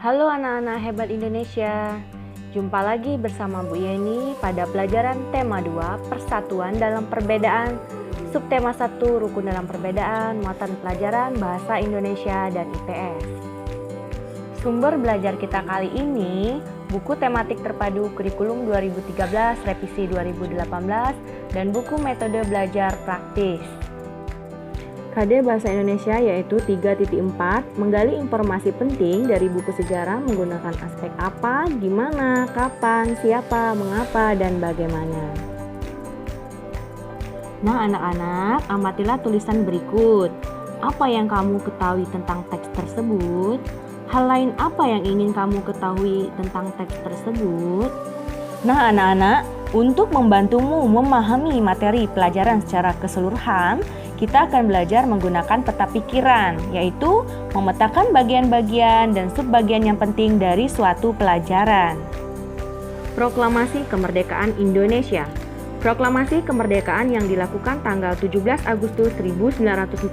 Halo anak-anak hebat Indonesia. Jumpa lagi bersama Bu Yeni pada pelajaran tema 2 Persatuan dalam Perbedaan, subtema 1 Rukun dalam Perbedaan, muatan pelajaran Bahasa Indonesia dan IPS. Sumber belajar kita kali ini buku tematik terpadu kurikulum 2013 revisi 2018 dan buku metode belajar praktis. KD Bahasa Indonesia yaitu 3.4 menggali informasi penting dari buku sejarah menggunakan aspek apa, gimana, kapan, siapa, mengapa, dan bagaimana. Nah anak-anak, amatilah tulisan berikut. Apa yang kamu ketahui tentang teks tersebut? Hal lain apa yang ingin kamu ketahui tentang teks tersebut? Nah anak-anak, untuk membantumu memahami materi pelajaran secara keseluruhan, kita akan belajar menggunakan peta pikiran, yaitu memetakan bagian-bagian dan subbagian yang penting dari suatu pelajaran. Proklamasi Kemerdekaan Indonesia. Proklamasi kemerdekaan yang dilakukan tanggal 17 Agustus 1945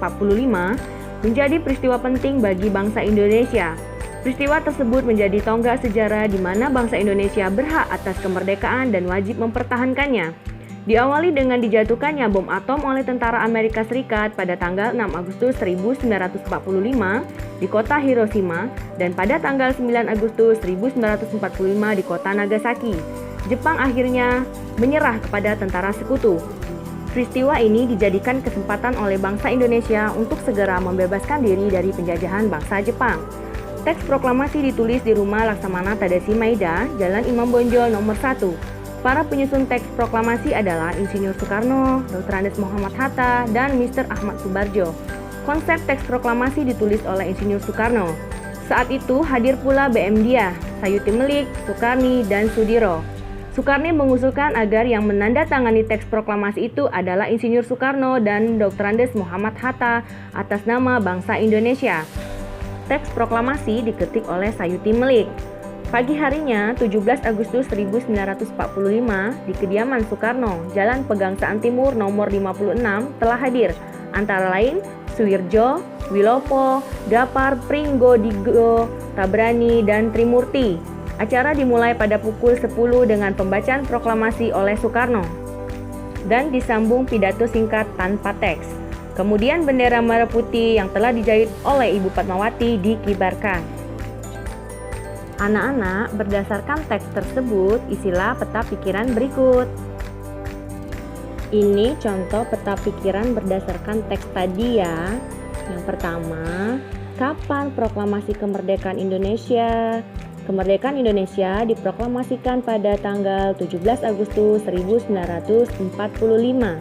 menjadi peristiwa penting bagi bangsa Indonesia. Peristiwa tersebut menjadi tonggak sejarah di mana bangsa Indonesia berhak atas kemerdekaan dan wajib mempertahankannya. Diawali dengan dijatuhkannya bom atom oleh tentara Amerika Serikat pada tanggal 6 Agustus 1945 di kota Hiroshima dan pada tanggal 9 Agustus 1945 di kota Nagasaki. Jepang akhirnya menyerah kepada tentara sekutu. Peristiwa ini dijadikan kesempatan oleh bangsa Indonesia untuk segera membebaskan diri dari penjajahan bangsa Jepang. Teks proklamasi ditulis di rumah Laksamana Tadashi Maeda, Jalan Imam Bonjol nomor 1. Para penyusun teks proklamasi adalah Insinyur Soekarno, Dr. Andes Muhammad Hatta, dan Mr. Ahmad Subarjo. Konsep teks proklamasi ditulis oleh Insinyur Soekarno. Saat itu hadir pula BM Dia, Sayuti Melik, Sukarni, dan Sudiro. Soekarni mengusulkan agar yang menandatangani teks proklamasi itu adalah Insinyur Soekarno dan Dr. Andes Muhammad Hatta atas nama bangsa Indonesia. Teks proklamasi diketik oleh Sayuti Melik. Pagi harinya, 17 Agustus 1945, di kediaman Soekarno, Jalan Pegangsaan Timur nomor 56 telah hadir, antara lain Suwirjo, Wilopo, Gapar, Pringgodigo, Tabrani, dan Trimurti. Acara dimulai pada pukul 10 dengan pembacaan proklamasi oleh Soekarno dan disambung pidato singkat tanpa teks. Kemudian bendera merah putih yang telah dijahit oleh Ibu Fatmawati dikibarkan. Anak-anak, berdasarkan teks tersebut, isilah peta pikiran berikut. Ini contoh peta pikiran berdasarkan teks tadi ya. Yang pertama, kapan proklamasi kemerdekaan Indonesia? Kemerdekaan Indonesia diproklamasikan pada tanggal 17 Agustus 1945.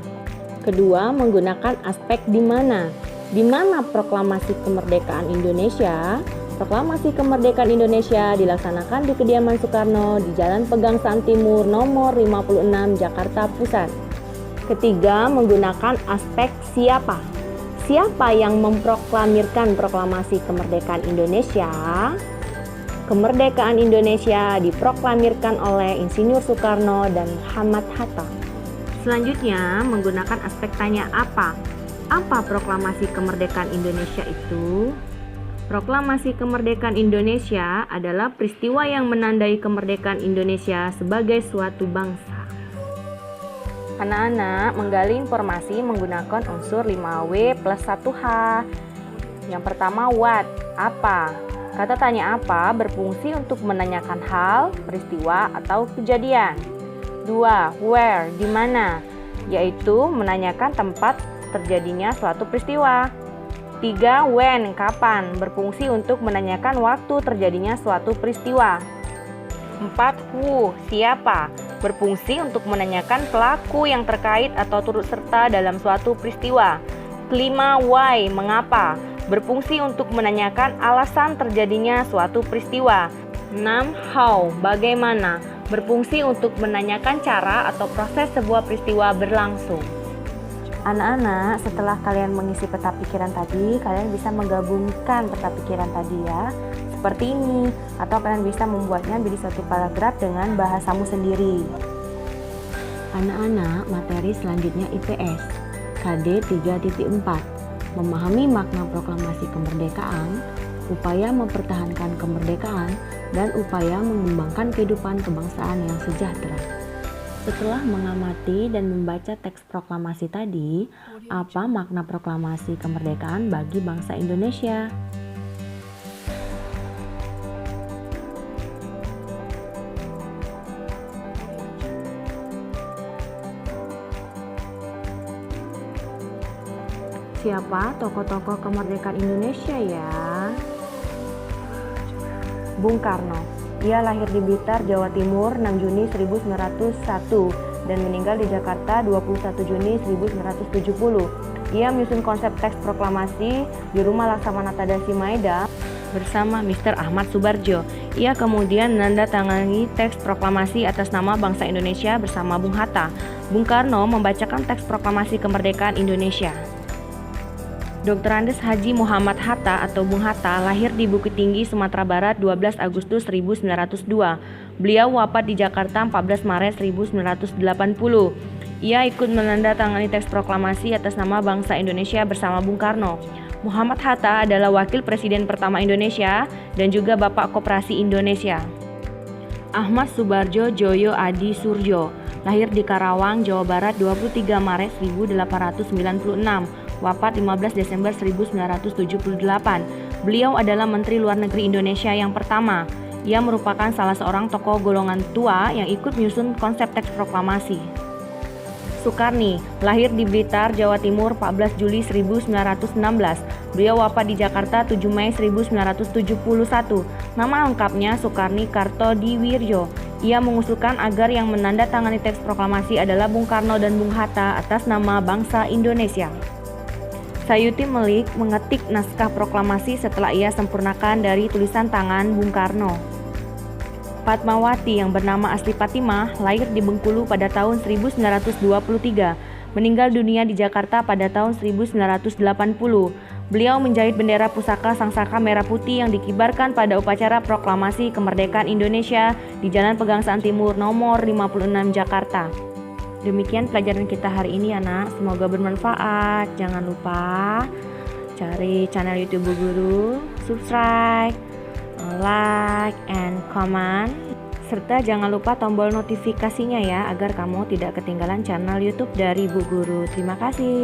Kedua, menggunakan aspek di mana? Di mana proklamasi kemerdekaan Indonesia? Proklamasi kemerdekaan Indonesia dilaksanakan di kediaman Soekarno di Jalan Pegangsaan Timur nomor 56 Jakarta Pusat. Ketiga, menggunakan aspek siapa. Siapa yang memproklamirkan proklamasi kemerdekaan Indonesia? Kemerdekaan Indonesia diproklamirkan oleh Insinyur Soekarno dan Muhammad Hatta. Selanjutnya, menggunakan aspek tanya apa. Apa proklamasi kemerdekaan Indonesia itu? Proklamasi kemerdekaan Indonesia adalah peristiwa yang menandai kemerdekaan Indonesia sebagai suatu bangsa. Anak-anak menggali informasi menggunakan unsur 5W plus 1H. Yang pertama, what, apa. Kata tanya apa berfungsi untuk menanyakan hal, peristiwa, atau kejadian. 2. Where, di mana, yaitu menanyakan tempat terjadinya suatu peristiwa. 3. When, kapan, berfungsi untuk menanyakan waktu terjadinya suatu peristiwa. 4. Who, siapa, berfungsi untuk menanyakan pelaku yang terkait atau turut serta dalam suatu peristiwa. 5. Why, mengapa, berfungsi untuk menanyakan alasan terjadinya suatu peristiwa. 6. How, bagaimana, berfungsi untuk menanyakan cara atau proses sebuah peristiwa berlangsung. Anak-anak, setelah kalian mengisi peta pikiran tadi, kalian bisa menggabungkan peta pikiran tadi ya, seperti ini, atau kalian bisa membuatnya menjadi satu paragraf dengan bahasamu sendiri. Anak-anak, materi selanjutnya IPS, KD 3.4, memahami makna proklamasi kemerdekaan. upaya mempertahankan kemerdekaan, dan upaya mengembangkan kehidupan kebangsaan yang sejahtera. Setelah mengamati dan membaca teks proklamasi tadi, apa makna proklamasi kemerdekaan bagi bangsa Indonesia? Siapa tokoh-tokoh kemerdekaan Indonesia ya? Bung Karno. Ia lahir di Blitar, Jawa Timur 6 Juni 1901 dan meninggal di Jakarta 21 Juni 1970. Ia menyusun konsep teks proklamasi di Rumah Laksamana Tadasi Maeda bersama Mr. Ahmad Subarjo. Ia kemudian menandatangani teks proklamasi atas nama bangsa Indonesia bersama Bung Hatta. Bung Karno membacakan teks proklamasi kemerdekaan Indonesia. Dr. Andes Haji Muhammad Hatta atau Bung Hatta lahir di Bukit Tinggi, Sumatera Barat 12 Agustus 1902. Beliau wafat di Jakarta 14 Maret 1980. Ia ikut menandatangani teks proklamasi atas nama bangsa Indonesia bersama Bung Karno. Muhammad Hatta adalah wakil presiden pertama Indonesia dan juga Bapak Koperasi Indonesia. Ahmad Subarjo Joyo Adi Surjo lahir di Karawang, Jawa Barat 23 Maret 1896. Wafat 15 Desember 1978. Beliau adalah Menteri Luar Negeri Indonesia yang pertama. Ia merupakan salah seorang tokoh golongan tua yang ikut menyusun konsep teks proklamasi. Sukarni lahir di Blitar, Jawa Timur 14 Juli 1916. Beliau wafat di Jakarta 7 Mei 1971. Nama lengkapnya Sukarni Kartodiwirjo. Ia mengusulkan agar yang menandatangani teks proklamasi adalah Bung Karno dan Bung Hatta atas nama bangsa Indonesia. Sayuti Melik mengetik naskah proklamasi setelah ia sempurnakan dari tulisan tangan Bung Karno. Fatmawati yang bernama asli Fatimah lahir di Bengkulu pada tahun 1923, meninggal dunia di Jakarta pada tahun 1980. Beliau menjahit bendera pusaka Sangsaka Merah Putih yang dikibarkan pada upacara proklamasi kemerdekaan Indonesia di Jalan Pegangsaan Timur nomor 56 Jakarta. Demikian pelajaran kita hari ini anak, semoga bermanfaat. Jangan lupa cari channel YouTube Bu Guru, subscribe, like, and comment, serta jangan lupa tombol notifikasinya ya agar kamu tidak ketinggalan channel YouTube dari Bu Guru. Terima kasih.